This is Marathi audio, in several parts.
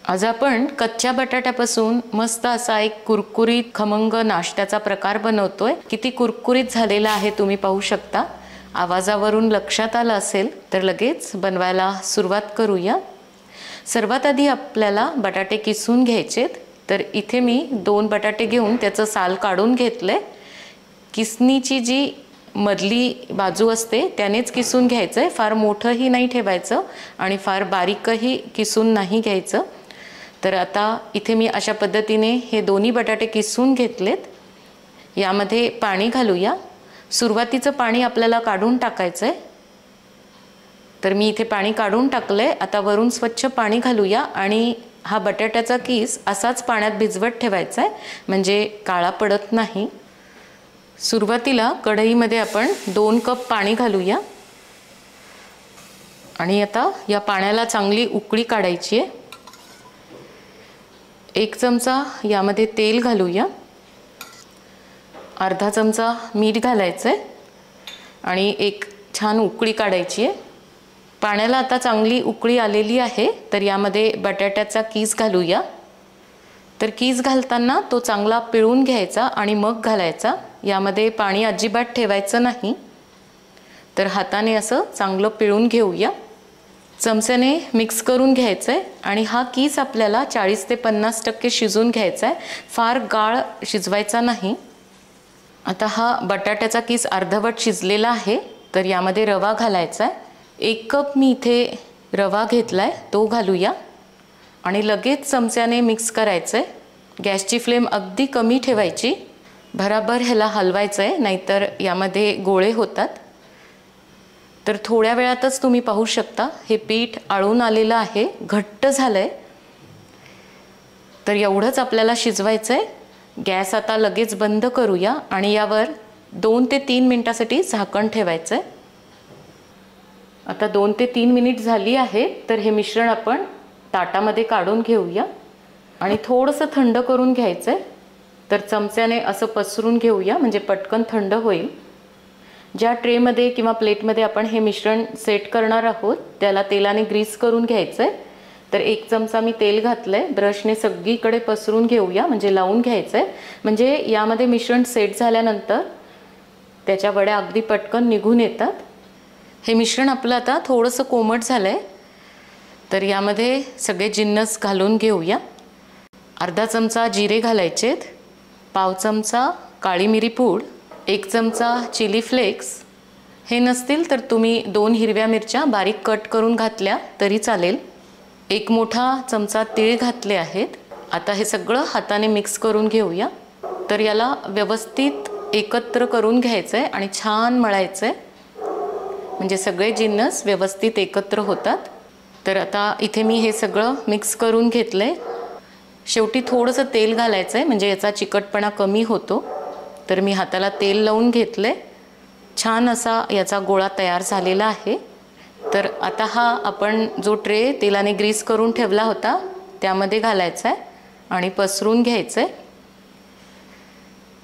आज आपण कच्च्या बटाट्यापासून मस्त असा एक कुरकुरीत खमंग नाश्त्याचा प्रकार बनवतोय। किती कुरकुरीत झालेला आहे तुम्ही पाहू शकता। आवाजावरून लक्षात आलं असेल तर लगेच बनवायला सुरुवात करूया। सर्वात आधी आपल्याला बटाटे किसून घ्यायचेत। तर इथे मी 2 बटाटे घेऊन त्याचं साल काढून घेतले। किसणीची जी मधली बाजू असते त्यानेच किसून घ्यायचंय, फार मोठंही नाही ठेवायचं आणि फार बारीकही किसून नाही घ्यायचं। तर आता इथे मी अशा पद्धतीने हे दोन्ही बटाटे किसून घेतलेत। यामध्ये पाणी घालूया। सुरुवातीचं पाणी आपल्याला काढून टाकायचंय। तर मी इथे पाणी काढून टाकलंय। आता वरून स्वच्छ पाणी घालूया आणि हा बटाट्याचा किस असाच पाण्यात भिजवत ठेवायचा आहे, म्हणजे काळा पडत नाही। सुरुवातीला कढईमध्ये आपण 2 कप पाणी घालूया आणि आता या पाण्याला चांगली उकळी काढायची आहे। 1 चमचा यामध्ये तेल घालूया, अर्धा चमचा मीठ घालायचं आहे आणि एक छान उकळी काढायची आहे। पाण्याला आता चांगली उकळी आलेली आहे। तर यामध्ये बटाट्याचा कीस घालूया। तर कीस घालताना तो चांगला पिळून घ्यायचा आणि मग घालायचा। यामध्ये पाणी अजिबात ठेवायचं नाही। तर हाताने असं चांगलं पिळून घेऊया। चमच्याने मिक्स करून घ्यायचं आहे आणि हा कीस आपल्याला 40 ते 50% शिजून घ्यायचा आहे, फार गाळ शिजवायचा नाही। आता हा बटाट्याचा कीस अर्धवट शिजलेला आहे। तर यामध्ये रवा घालायचा आहे। 1 कप मी इथे रवा घेतलाय, तो घालूया आणि लगेच चमच्याने मिक्स करायचं आहे। गॅसची फ्लेम अगदी कमी ठेवायची, भराभर ह्याला हलवायचं आहे, नाहीतर यामध्ये गोळे होतात। तर थोड्या वेळातच तुम्ही पाहू शकता हे पीठ आळून आलेलं आहे, घट्ट झालंय। तर एवढंच आपल्याला शिजवायचं आहे। गॅस आता लगेच बंद करूया आणि यावर 2 ते 3 मिनिटासाठी झाकण ठेवायचं आहे। आता 2 ते 3 मिनिट झाली आहे। तर हे मिश्रण आपण ताटामध्ये काढून घेऊया आणि थोडंसं थंड करून घ्यायचं आहे। तर चमच्याने असं पसरून घेऊया, म्हणजे पटकन थंड होईल। ज्या ट्रेमध्ये किंवा प्लेटमध्ये आपण हे मिश्रण सेट करणार आहोत त्याला तेलाने ग्रीस करून घ्यायचं आहे। तर 1 चमचा मी तेल घातलंय, ब्रशने सगळीकडे पसरून घेऊया, म्हणजे लावून घ्यायचं आहे। म्हणजे यामध्ये मिश्रण सेट झाल्यानंतर त्याच्या वड्या अगदी पटकन निघून येतात। हे मिश्रण आपलं आता थोडंसं कोमट झालंय। तर यामध्ये सगळे जिन्नस घालून घेऊया। अर्धा चमचा जिरे घालायचेत, पाव चमचा काळी मिरी पूड, 1 चमचा चिली फ्लेक्स। हे नसतील तर तुम्ही 2 हिरव्या मिरच्या बारीक कट करून घातल्या तरी चालेल। 1 मोठा चमचा तीळ घातले आहेत। आता हे सगळं हाताने मिक्स करून घेऊया। तर याला व्यवस्थित एकत्र करून घ्यायचं आहे आणि छान मळायचं आहे, म्हणजे सगळे जिन्नस व्यवस्थित एकत्र होतात। तर आता इथे मी हे सगळं मिक्स करून घेतलंय। शेवटी थोडंसं तेल घालायचं आहे, म्हणजे याचा चिकटपणा कमी होतो। तर मी हाताला तेल लावून घेतले। छान असा याचा गोळा तयार झालेला आहे। तर आता हा आपण जो ट्रे तेलाने ग्रीस करून ठेवला होता त्यामध्ये घालायचा आहे आणि पसरून घ्यायचं आहे।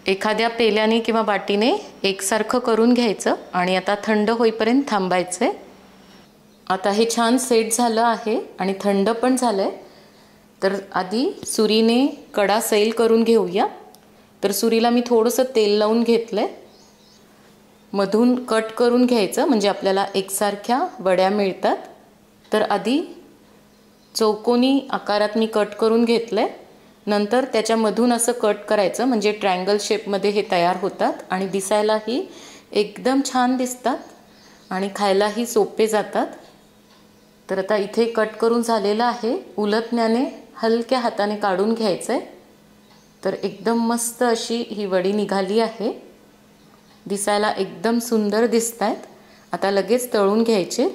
एखाद्या पेल्याने किंवा बाटीने एकसारखं करून घ्यायचं आणि आता थंड होईपर्यंत थांबायचं आहे। आता हे छान सेट झालं आहे आणि थंड पण झालंय। तर आधी सुरीने कडा सैल करून घेऊया। तर सुरीला मी थोडंसं तेल लावून घेतलंय, मधून कट करून घ्यायचं, म्हणजे आपल्याला एकसारख्या वड्या मिळतात। तर आधी चौकोनी आकारात मी कट करून घेतलंय, नंतर त्याच्यामधून असं कट करायचं, म्हणजे ट्रायंगल शेपमध्ये हे तयार होतात आणि दिसायलाही एकदम छान दिसतात आणि खायलाही सोपे जातात। तर आता इथे कट करून झालेलं आहे। उलटण्याने हलक्या हाताने काढून घ्यायचं आहे। तर एकदम मस्त अशी ही वडी निघाली आहे, दिसायला एकदम सुंदर दिसतायत। आता लगेच तळून घ्यायचे।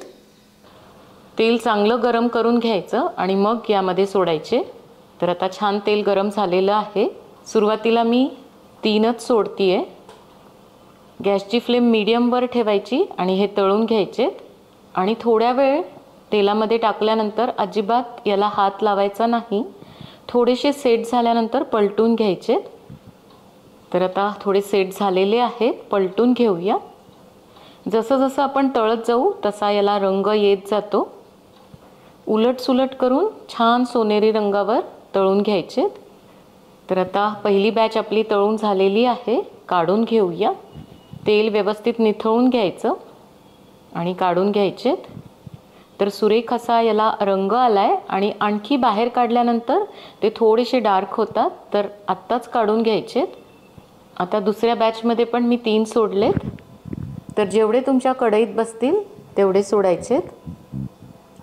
तेल चांगलं गरम करून घ्यायचं आणि मग यामध्ये सोडायचे। तर आता छान तेल गरम झालेलं आहे। सुरुवातीला मी 3च सोडतीये। गॅसची फ्लेम मीडियमवर ठेवायची आणि हे तळून घ्यायचे आणि थोड्या वेळ तेलामध्ये टाकल्यानंतर अजिबात याला हात लावायचा नाही। थोडेसे सेट झाल्यानंतर पलटून घ्यायचे। तर आता थोडे सेट झालेले आहेत, पलटून घेऊया। जसं जसं आपण तळत जाऊ तसा याला रंग येत जातो। उलटसुलट करून छान सोनेरी रंगावर तळून घ्यायचे. तर आता पहिली बॅच आपली तळून झालेली आहे, काढून घेऊया. तेल व्यवस्थित निथळून घ्यायचं आणि काढून घ्यायचे. तर सुरेख असा याला रंग आलाय आणि आणखी बाहेर काढल्यानंतर ते थोडेसे डार्क होतात, तर आत्ताच काढून घ्यायचे. आता दुसऱ्या बॅचमध्ये पण मी 3 सोडलेत. तर जेवढे तुमच्या कढईत बसतील तेवढे सोडायचे.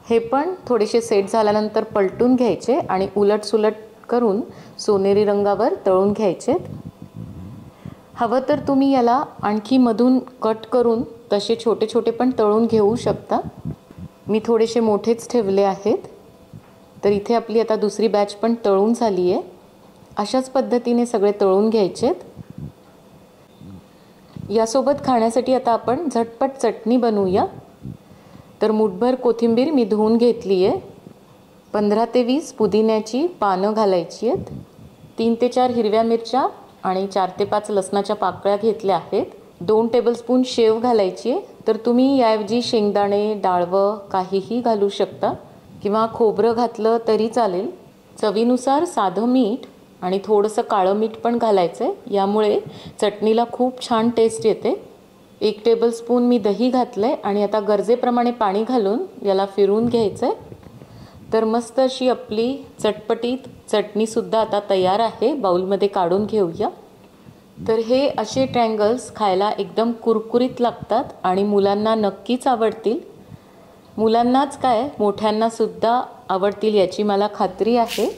हे पण थोडेसे सेट झाल्यानंतर पलटून घ्यायचे आणि उलटसुलट करून सोनेरी रंगावर तळून घ्यायचे. हवं तर तुम्ही याला आणखी मधून कट करून तसे छोटे छोटे पण तळून घेऊ शकता. मी थोडेसे मोठेच ठेवले आहेत. तर इथे आपली आता दुसरी बॅच पण तळून झाली आहे. अशाच पद्धतीने सगळे तळून घ्यायचे. यासोबत खाण्यासाठी आता आपण झटपट चटणी बनवूया. तर मुठभर कोथिंबीर मी धुवून घेतली आहे. 15 ते 20 पुदिन्याची पानं घालायची आहेत. 3 ते 4 हिरव्या मिरच्या आणि 4 ते 5 लसणाच्या पाकळ्या घेतल्या आहेत. 2 टेबलस्पून शेव घालायची आहे. तर तुम्ही याऐवजी शेंगदाणे, डाळवं काहीही घालू शकता किंवा खोबरं घातलं तरी चालेल. चवीनुसार साधं मीठ आणि थोडंसं काळं मीठ पण घालायचं आहे. यामुळे चटणीला खूप छान टेस्ट येते. 1 टेबलस्पून मी दही घातलं आहे आणि आता गरजेप्रमाणे पाणी घालून याला फिरवून घ्यायचं आहे. तर मस्त अशी आपली चटपटीत चटणीसुद्धा आता तयार आहे. बाउलमध्ये काढून घेऊया. तर हे असे ट्रायंगल्स खायला एकदम कुरकुरीत लागतात आणि मुलांना नक्कीच आवडतील. मुलांनाच काय, मोठ्यांनासुद्धा आवडतील याची मला खात्री आहे.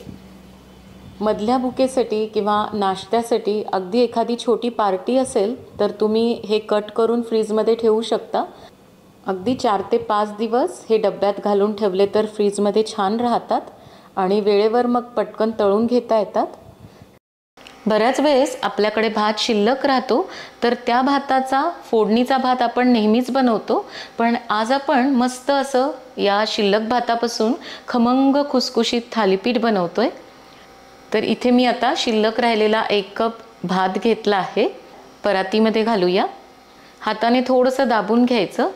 मधल्या भुकेसाठी किंवा नाश्त्यासाठी अगदी एखादी छोटी पार्टी असेल तर तुम्ही हे कट करून फ्रीजमध्ये ठेवू शकता. अगदी 4 ते 5 दिवस हे डब्यात घालून ठेवले तर फ्रीजमध्ये छान राहतात आणि वेळेवर मग पटकन तळून घेता येतात. बऱ्याच वेळेस आपल्याकडे भात शिल्लक राहतो, तर त्या भाताचा फोडणीचा भात आपण नेहमीच बनवतो. पण आज आपण मस्त असं या शिल्लक भातापासून खमंग खुसखुशीत थालीपीठ बनवतोय. तर इथे मी आता शिल्लक राहिलेला 1 कप भात घेतला आहे. परातीमध्ये घालूया. हाताने थोडंसं दाबून घ्यायचं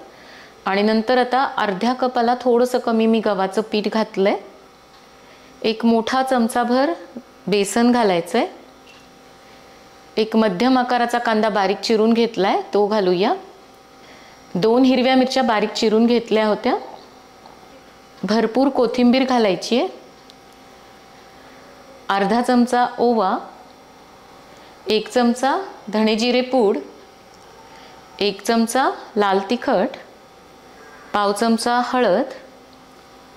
आणि नंतर आता अर्ध्या कपाला थोडंसं कमी मी गव्हाचं पीठ घातलं आहे. 1 मोठा चमचाभर बेसन घालायचं आहे. 1 मध्यम आकाराचा कांदा बारीक चिरून घेतला आहे, तो घालूया. 2 हिरव्या मिरच्या बारीक चिरून घेतल्या होत्या. भरपूर कोथिंबीर घालायची आहे. अर्धा चमचा ओवा, 1 चमचा धणेजिरे पूड, 1 चमचा लाल तिखट, पाव चमचा हळद,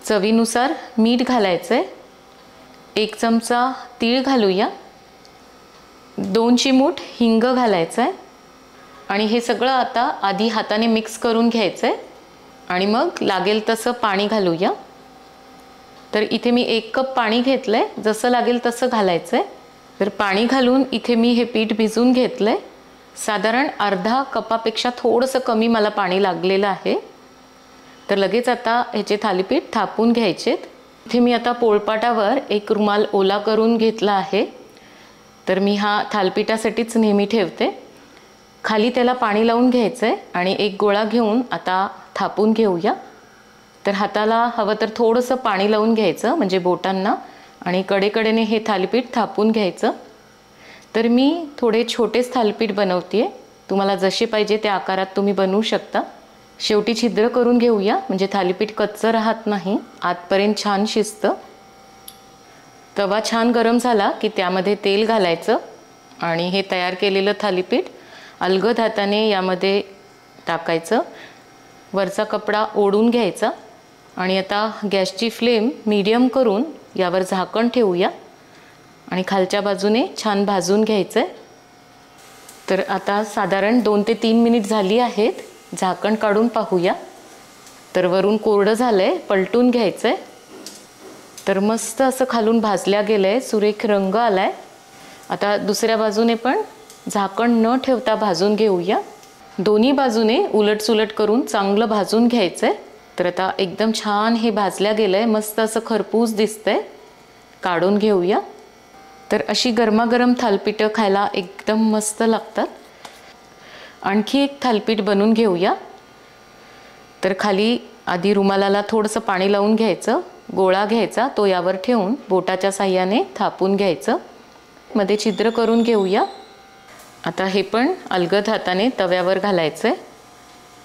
चवीनुसार मीठ घालायचं आहे. 1 चमचा तीळ घालूया. 2 चिमूट हिंग घालायचं आहे आणि हे सगळं आता आधी हाताने मिक्स करून घ्यायचं आहे आणि मग लागेल तसं पाणी घालूया. तर इथे मी 1 कप पाणी घेतलं आहे, जसं लागेल तसं घालायचं आहे. तर पाणी घालून इथे मी हे पीठ भिजवून घेतलं आहे. साधारण अर्धा कपापेक्षा थोडंसं कमी मला पाणी लागलेलं आहे. तर लगेच आता ह्याचे थालीपीठ थापून घ्यायचेत. इथे मी आता पोळपाटावर 1 रुमाल ओला करून घेतला आहे. तर मी हा थालीपीठासाठीच नेहमी ठेवते. खाली त्याला पाणी लावून घ्यायचं आहे आणि 1 गोळा घेऊन आता थापून घेऊया. तर हाताला हवं तर थोडंसं पाणी लावून घ्यायचं म्हणजे बोटांना आणि कडेकडेने हे थालीपीठ थापून घ्यायचं. तर मी थोडे छोटेच थालीपीठ बनवते आहे. तुम्हाला जसे पाहिजे त्या आकारात तुम्ही बनवू शकता. शेवटी छिद्र करून घेऊया म्हणजे थालीपीठ कच्चं राहत नाही, आतपर्यंत छान शिजतं. तवा छान गरम झाला की त्यामध्ये तेल घालायचं आणि हे तयार केलेलं थालीपीठ अलगद हाताने यामध्ये टाकायचं. वरचा कपडा ओढून घ्यायचा आणि आता गॅसची फ्लेम मीडियम करून यावर झाकण ठेवूया आणि खालच्या बाजूने छान भाजून घ्यायचं आहे. तर आता साधारण 2 ते 3 मिनिट झाली आहेत. झाकण काढून पाहूया. तर वरून कोरडं झालं आहे, पलटून घ्यायचं आहे. तर मस्त असं खालून भाजल्या गेलं आहे, सुरेख रंग आला आहे. आता दुसऱ्या बाजूने पण झाकण न ठेवता भाजून घेऊया. दोन्ही बाजूने उलटसुलट करून चांगलं भाजून घ्यायचं आहे. तर आता एकदम छान हे भाजल्या गेलं आहे, मस्त असं खरपूस दिसतंय. काढून घेऊया. तर अशी गरमागरम थालीपीठं खायला एकदम मस्त लागतात. आणखी 1 थालीपीठ बनवून घेऊया. तर खाली आधी रुमालाला थोडंसं पाणी लावून घ्यायचं गोळा घ्यायचा, तो यावर ठेवून बोटाच्या साहाय्याने थापून घ्यायचं. मध्ये छिद्र करून घेऊया. आता हे पण अलगद हाताने तव्यावर घालायचं आहे.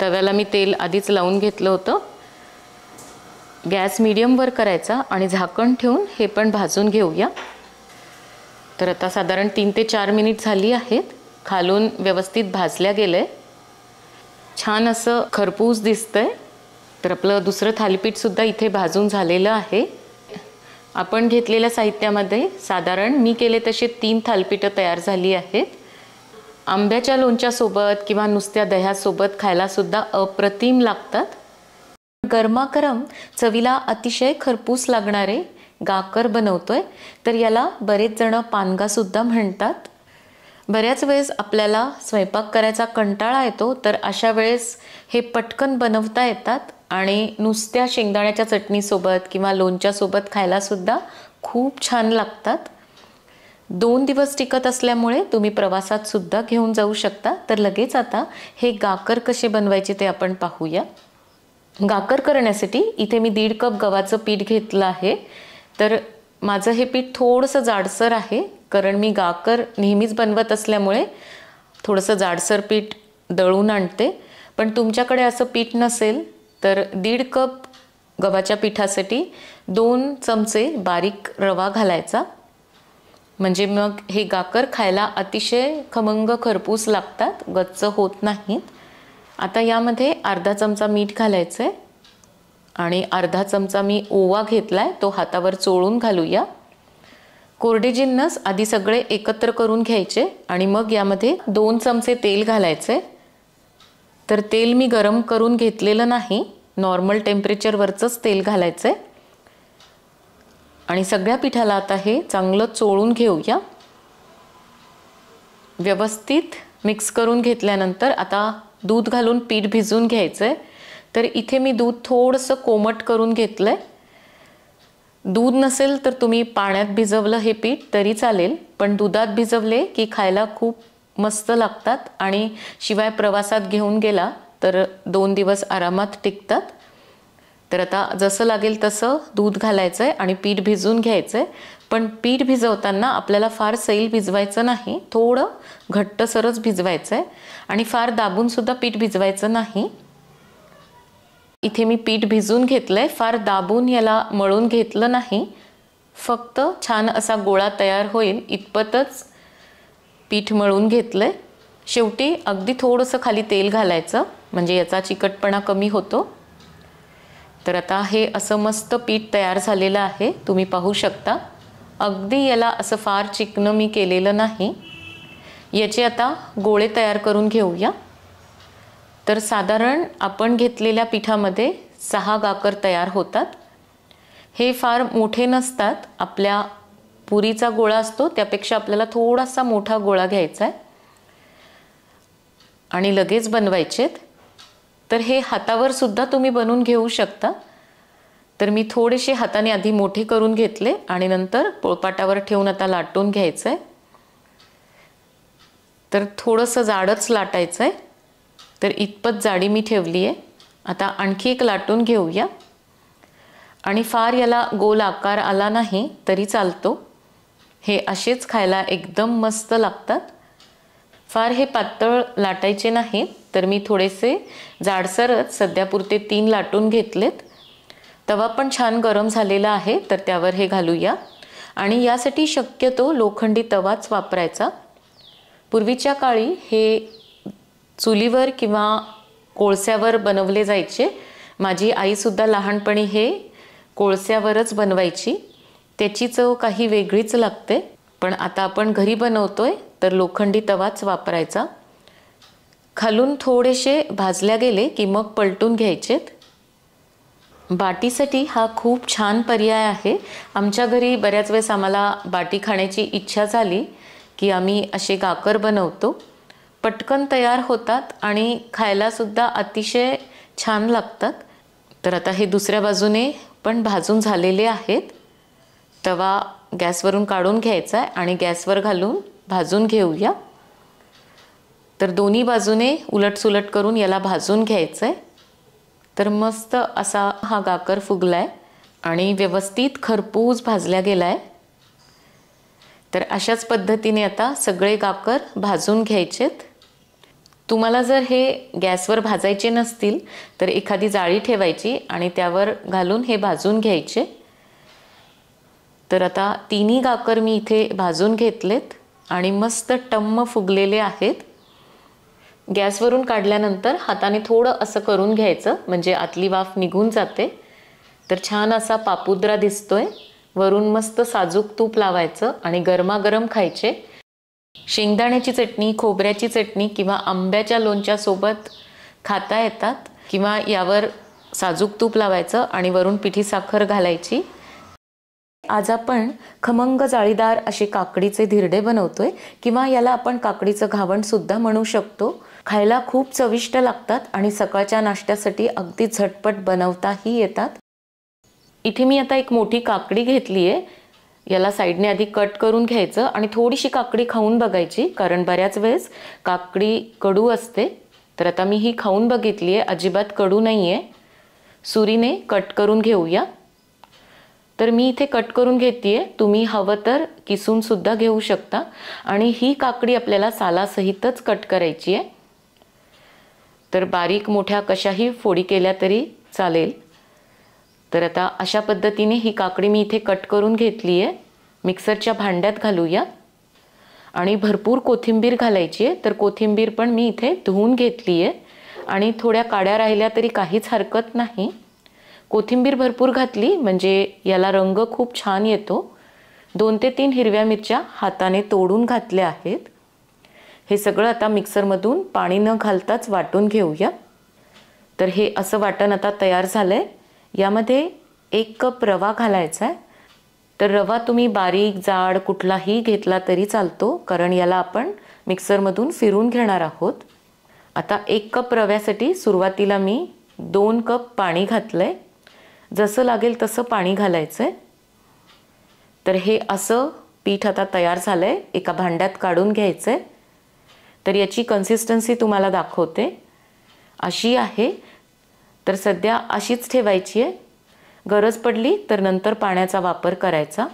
तव्याला मी तेल आधीच लावून घेतलं होतं. गॅस मीडियमवर करायचा आणि झाकण ठेवून हे पण भाजून घेऊया. तर आता साधारण 3 ते 4 मिनिट झाली आहेत. खालून व्यवस्थित भाजल्या गेलंय. छान असं खरपूस दिसतंय. तर आपलं दुसरं थालीपीठसुद्धा इथे भाजून झालेलं आहे. आपण घेतलेल्या साहित्यामध्ये साधारण मी केले तसे 3 थालीपीठं तयार झाली आहेत. आंब्याच्या लोणच्यासोबत किंवा नुसत्या दह्यासोबत खायलासुद्धा अप्रतिम लागतात. गरमागरम चवीला अतिशय खरपूस लागणारे गाकर बनवतोय. तर याला बरेच जण पानगासुद्धा म्हणतात. बऱ्याच वेळेस आपल्याला स्वयंपाक करायचा कंटाळा येतो, तर अशा वेळेस हे पटकन बनवता येतात आणि नुसत्या शेंगदाण्याच्या चटणीसोबत किंवा लोणच्यासोबत खायलासुद्धा खूप छान लागतात. 2 दिवस टिकत असल्यामुळे तुम्ही प्रवासात सुद्धा घेऊन जाऊ शकता. तर लगेच आता हे गाकर कसे बनवायचे ते आपण पाहूया. गाकर करण्यासाठी इथे मी 1.5 कप गव्हाचं पीठ घेतलं आहे. तर माझं हे पीठ थोडंसं जाडसर आहे, कारण मी गाकर नेहमीच बनवत असल्यामुळे थोडंसं जाडसर पीठ दळून आणते. पण तुमच्याकडे असं पीठ नसेल तर 1.5 कप गव्हाच्या पिठासाठी 2 चमचे बारीक रवा घालायचा. म्हणजे मग हे गाकर खायला अतिशय खमंग खरपूस लागतात, गच्च होत नाहीत. आता यामध्ये अर्धा चमचा मीठ घालायचं आहे आणि अर्धा चमचा मी ओवा घेतला आहे, तो हातावर चोळून घालूया. कोरडे जिन्नस आधी सगळे एकत्र करून घ्यायचे आणि मग यामध्ये 2 चमचे तेल घालायचे. तर तेल मी गरम करून घेतलेलं नाही, नॉर्मल टेम्परेचरवरचंच तेल घालायचं आहे. आणि सगळ्या पिठाला आता हे चांगलं चोळून घेऊया. व्यवस्थित मिक्स करून घेतल्यानंतर आता दूध घालून पीठ भिजवून घ्यायचं आहे. तर इथे मी दूध थोडंसं कोमट करून घेतलं आहे. दूध नसेल तर तुम्ही पाण्यात भिजवलं हे पीठ तरी चालेल, पण दुधात भिजवले की खायला खूप मस्त लागतात आणि शिवाय प्रवासात घेऊन गेला तर 2 दिवस आरामात टिकतात. तर आता जसं लागेल तसं दूध घालायचं आहे आणि पीठ भिजवून घ्यायचं आहे. पण पीठ भिजवताना आपल्याला फार सैल भिजवायचं नाही, थोडं घट्टसरच भिजवायचं आहे आणि फार दाबूनसुद्धा पीठ भिजवायचं नाही. इथे मी पीठ भिजवून घेतलं आहे, फार दाबून याला मळून घेतलं नाही. फक्त छान असा गोळा तयार होईल इतपतच पीठ मळून घेतलं आहे. शेवटी अगदी थोडंसं खाली तेल घालायचं, म्हणजे याचा चिकटपणा कमी होतो. तर आता हे असं मस्त पीठ तयार झालेलं आहे, तुम्ही पाहू शकता. अगदी याला असं फार चिकनं मी केलेलं नाही. याचे आता गोळे तयार करून घेऊया. तर साधारण आपण घेतलेल्या पिठामध्ये 6 गाकर तयार होतात. हे फार मोठे नसतात. आपल्या पुरीचा गोळा असतो त्यापेक्षा आपल्याला थोडासा मोठा गोळा घ्यायचा आहे आणि लगेच बनवायचेत. तर हे हातावर सुद्धा तुम्ही बनवून घेऊ शकता. तर मी थोडेसे हाताने आधी मोठे करून घेतले आणि नंतर पोळपाटावर ठेवून आता लाटून घ्यायचं आहे. तर थोडंसं जाडच लाटायचं आहे. तर इतपत जाडी मी ठेवली आहे. आता आणखी एक लाटून घेऊया आणि फार याला गोल आकार आला नाही तरी चालतो. हे असेच खायला एकदम मस्त लागतात. फार हे पातळ लाटायचे नाहीत, तर मी थोडेसे जाडसरच सध्यापुरते 3 लाटून घेतलेत. तवा पण छान गरम झालेला आहे, तर त्यावर हे घालूया आणि यासाठी शक्यतो लोखंडी तवाच वापरायचा. पूर्वीच्या काळी हे चुलीवर किंवा कोळस्यावर बनवले जायचे. माझी आईसुद्धा लहानपणी हे कोळस्यावरच बनवायची. त्याची चव काही वेगळीच लागते. पण आता आपण घरी बनवतोय तर लोखंडी तवाच वापरायचा. खालून थोडेसे भाजल्या गेले की मग पलटून घ्यायचेत. बाटीसाठी हा खूप छान पर्याय आहे. आमच्या घरी बऱ्याच वेळेस आम्हाला बाटी खाण्याची इच्छा झाली की आम्ही असे गाकर बनवतो. पटकन तयार होतात आणि खायलासुद्धा अतिशय छान लागतात. तर आता हे दुसऱ्या बाजूने पण भाजून झालेले आहेत. तवा गॅसवरून काढून घ्यायचा आहे आणि गॅसवर घालून भाजून घेऊया. तर दोन्ही बाजूने उलटसुलट करून याला भाजून घ्यायचं आहे. तर मस्त असा हा गाकर फुगला आहे. आणि व्यवस्थित खरपूस भाजल्या गेलाय। तर अशाच पद्धतीने आता सगळे गाकर भाजून घ्यायचेत। तुम्हाला जर हे गॅसवर भाजायचे नसतील तर एखादी जाळी ठेवायची आणि त्यावर घालून हे भाजून घ्यायचे। तर आता तिन्ही गाकर मी इथे भाजून घेतलेत आणि मस्त टम्म फुगलेले आहेत। गॅसवरून काढल्यानंतर हाताने थोडं असं करून घ्यायचं म्हणजे आतली वाफ निघून जाते। तर छान असा पापुद्रा दिसतोय। वरून मस्त साजूक तूप लावायचं आणि गरमागरम खायचे। शेंगदाण्याची चटणी, खोबऱ्याची चटणी किंवा आंब्याच्या लोणच्यासोबत खाता येतात किंवा यावर साजूक तूप लावायचं आणि वरून पिठी साखर घालायची। आज आपण खमंग जाळीदार असे काकडीचे धिरडे बनवतोय किंवा याला आपण काकडीचं घावण सुद्धा म्हणू शकतो। खायला खूप चविष्ट लागतात आणि सकाळच्या नाश्त्यासाठी अगदी झटपट बनवताही येतात। इथे मी आता एक मोठी काकडी घेतली आहे। याला साईडने आधी कट करून घ्यायचं आणि थोडीशी काकडी खाऊन बघायची कारण बऱ्याच वेळेस काकडी कडू असते। तर आता मी ही खाऊन बघितली आहे, अजिबात कडू नाही आहे। सुरीने कट करून घेऊया। तर मी इथे कट करून घेतेय, तुम्ही हवं तर किसून सुद्धा घेऊ शकता। आणि ही काकडी आपल्याला सालासहितच कट करायची आहे। तर बारीक मोठ्या कशाही फोडी केल्या तरी चालेल। तर आता अशा पद्धतीने ही काकडी मी इथे कट करून घेतली आहे। मिक्सरच्या भांड्यात घालूया आणि भरपूर कोथिंबीर घालायची आहे। तर कोथिंबीर पण मी इथे धुवून घेतली आहे आणि थोड्या काड्या राहिल्या तरी काहीच हरकत नाही। कोथिंबीर भरपूर घातली म्हणजे याला रंग खूप छान येतो। 2 ते 3 हिरव्या मिरच्या हाताने तोडून घातल्या आहेत। हे सगळं आता मिक्सरमधून पाणी न घालताच वाटून घेऊया। तर हे असं वाटण आता तयार झालंय। यामध्ये 1 कप रवा घालायचा आहे। तर रवा तुम्ही बारीक जाड कुठलाही घेतला तरी चालतो कारण याला आपण मिक्सरमधून फिरून घेणार आहोत। आता 1 कप रव्यासाठी सुरुवातीला मी 2 कप पाणी घातलंय। जसं लागेल तसं पाणी घालायचंय। तर हे असं पीठ आता तयार झालंय, एका भांड्यात काढून घ्यायचंय। तर याची कन्सिस्टन्सी तुम्हाला दाखवते, अशी आहे। तर सध्या अशीच ठेवायची आहे। गरज पडली तर नंतर पाण्याचा वापर करायचा।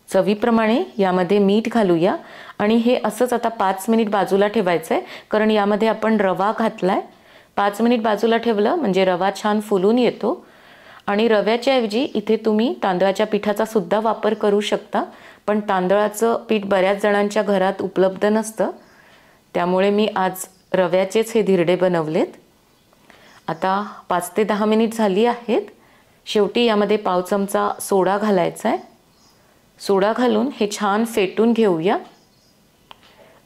चवीप्रमाणे यामध्ये मीठ घालूया आणि हे असंच आता 5 मिनिट बाजूला ठेवायचं आहे कारण यामध्ये आपण रवा घातलाय। 5 मिनिट बाजूला ठेवलं म्हणजे रवा छान फुलून येतो। आणि रव्याच्या ऐवजी इथे तुम्ही तांदळाच्या पिठाचा सुद्धा वापर करू शकता, पण तांदळाचं पीठ बऱ्याच जणांच्या घरात उपलब्ध नसतं, त्यामुळे मी आज रव्याचेच हे धिरडे बनवलेत। आता 5 ते 10 मिनिट झाली आहेत। शेवटी यामध्ये पाव चमचा सोडा घालायचा आहे। सोडा घालून हे छान फेटून घेऊया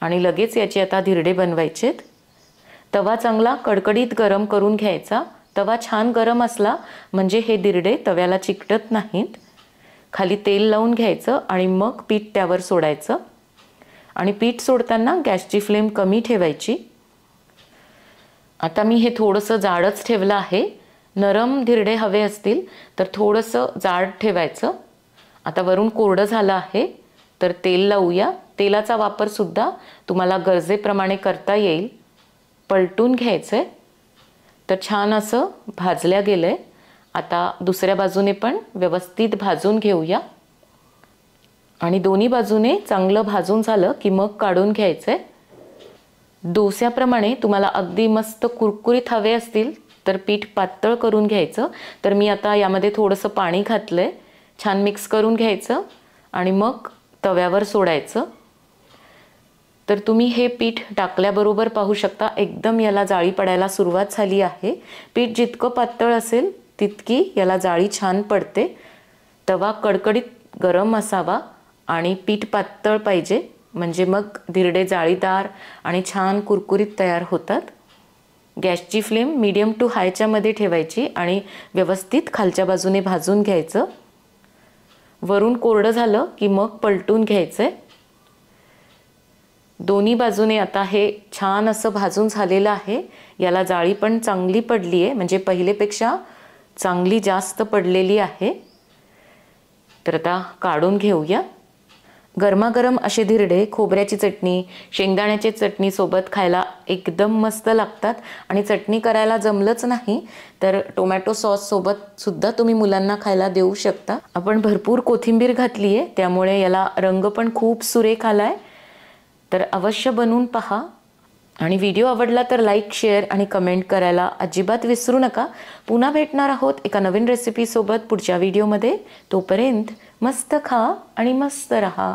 आणि लगेच याचे आता धिरडे बनवायचेत। तवा चांगला कडकडीत गरम करून घ्यायचा। तवा छान गरम असला म्हणजे हे धिरडे तव्याला चिकटत नाहीत। खाली तेल लावून घ्यायचं आणि मग पीठ त्यावर सोडायचं आणि पीठ सोडताना गॅसची फ्लेम कमी ठेवायची। आता मी हे थोडंसं जाडच ठेवलं आहे। नरम धिरडे हवे असतील तर थोडंसं जाड ठेवायचं। आता वरून कोरडं झालं आहे तर तेल लावूया। तेलाचा वापर सुद्धा तुम्हाला गरजेप्रमाणे करता येईल। पलटून घ्यायचंय। तर छान असं भाजल्या गेलंय। आता दुसऱ्या बाजूने पण व्यवस्थित भाजून घेऊया आणि दोन्ही बाजूने चांगलं भाजून झालं की मग काढून घ्यायचंय। डोस्याप्रमाणे तुम्हाला अगदी मस्त कुरकुरीत हवे असतील तर पीठ पातळ करून घ्यायचं। तर मी आता यामध्ये थोडंसं पाणी घातलंय। छान मिक्स करून घ्यायचं आणि मग तव्यावर सोडायचं। तर तुम्ही हे पीठ टाकल्याबरोबर पाहू शकता एकदम याला जाळी पडायला सुरुवात झाली आहे। पीठ जितकं पातळ असेल तितकी याला जाळी छान पडते। तवा कडकडीत गरम असावा आणि पीठ पातळ पाहिजे म्हणजे मग धिरडे जाळीदार आणि छान कुरकुरीत तयार होतात। गॅसची फ्लेम मीडियम टू हायच्या मध्ये ठेवायची आणि व्यवस्थित खालच्या बाजूने भाजून घ्यायचं। वरून कोरडं झालं की मग पलटून घ्यायचंय। दोन्ही बाजूने आता हे छान असं भाजून झालेलं आहे। याला जाळी पण चांगली पडली आहे म्हणजे पहिलेपेक्षा चांगली जास्त पडलेली आहे। तर आता काढून घेऊया। गरमागरम असे धिरडे खोबऱ्याची चटणी, शेंगदाण्याची चटणी सोबत खायला एकदम मस्त लागतात. आणि चटणी करायला जमलंच नाही तर टोमॅटो सॉस सोबत सुद्धा तुम्ही मुलांना खायला देऊ शकता. आपण भरपूर कोथिंबीर घातली आहे त्यामुळे याला रंग पण खूप सुरेख आलाय. तर अवश्य बनवून पहा. आणि व्हिडिओ आवडला तर लाईक, शेअर आणि कमेंट करायला अजिबात विसरू नका. पुन्हा भेटणार आहोत एका नवीन रेसिपीसोबत पुढच्या व्हिडिओमध्ये. तोपर्यंत मस्त खा आणि मस्त रहा.